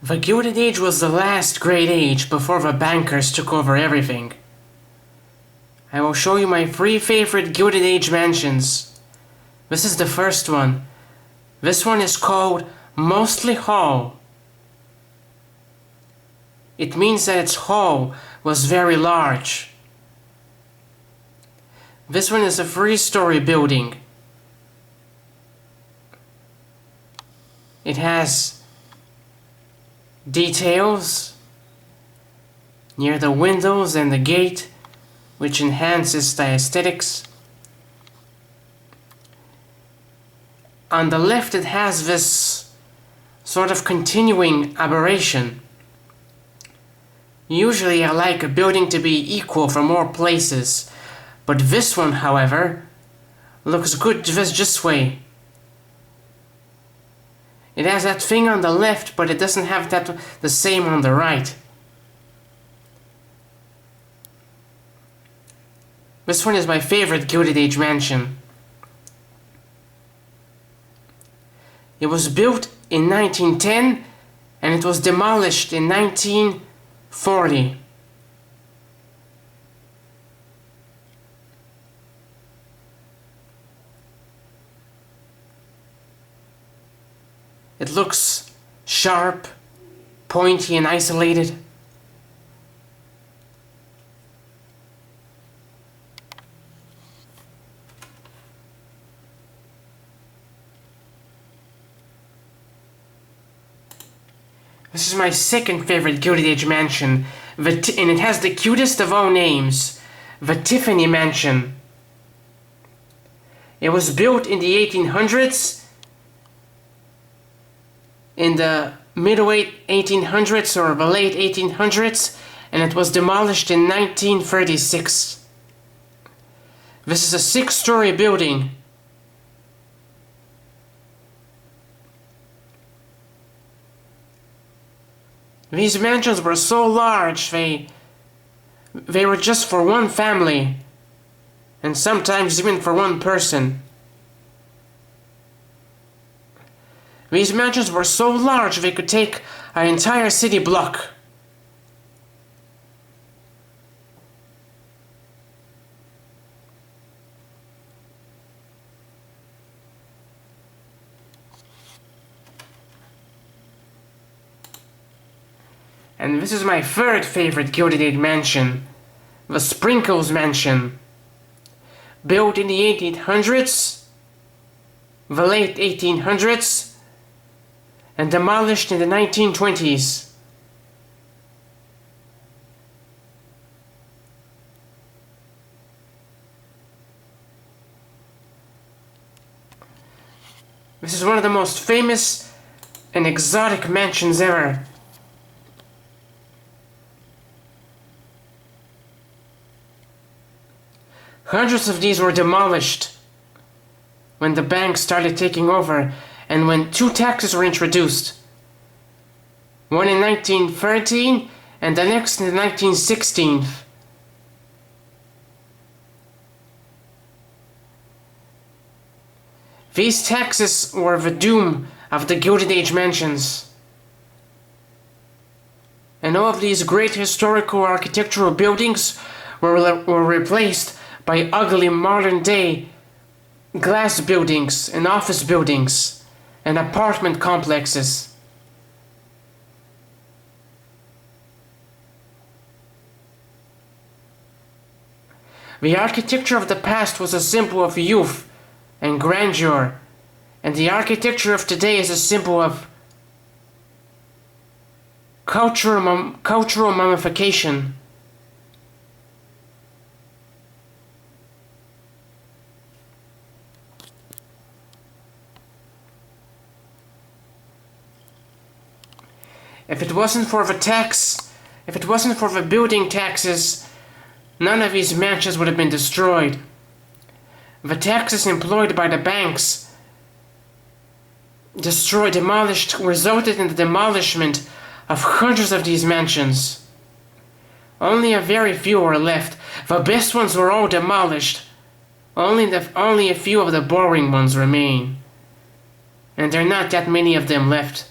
The Gilded Age was the last great age before the bankers took over everything. I will show you my 3 favorite Gilded Age mansions. This is the first one. This one is called Mostly Hall. It means that its hall was very large. This one is a 3-story building. It has details near the windows and the gate, which enhances the aesthetics. On the left, it has this sort of continuing aberration. Usually I like a building to be equal for more places, but this one, however, looks good this way. It has that thing on the left, but it doesn't have the same on the right. This one is my favorite Gilded Age mansion. It was built in 1910 and it was demolished in 1940. It looks sharp, pointy, and isolated. This is my second favorite Gilded Age mansion, and it has the cutest of all names, the Tiffany Mansion. It was built in the 1800s, in the middle 1800s or the late 1800s, and it was demolished in 1936. This is a 6-story building. These mansions were so large, they were just for one family, and sometimes even for one person. These mansions were so large they could take an entire city block. And this is my third favorite Gilded Age mansion, the Sprinkles Mansion. Built in the 1800s, the late 1800s, and demolished in the 1920s. This is one of the most famous and exotic mansions ever. Hundreds of these were demolished when the banks started taking over and when 2 taxes were introduced. One in 1913 and the next in the 1916. These taxes were the doom of the Gilded Age mansions. And all of these great historical architectural buildings were replaced by ugly modern-day glass buildings and office buildings and apartment complexes. The architecture of the past was a symbol of youth and grandeur, and the architecture of today is a symbol of cultural mummification. If it wasn't for the building taxes, none of these mansions would have been destroyed. The taxes employed by the banks resulted in the demolishment of hundreds of these mansions. Only a very few were left. The best ones were all demolished. Only a few of the boring ones remain. And there are not that many of them left.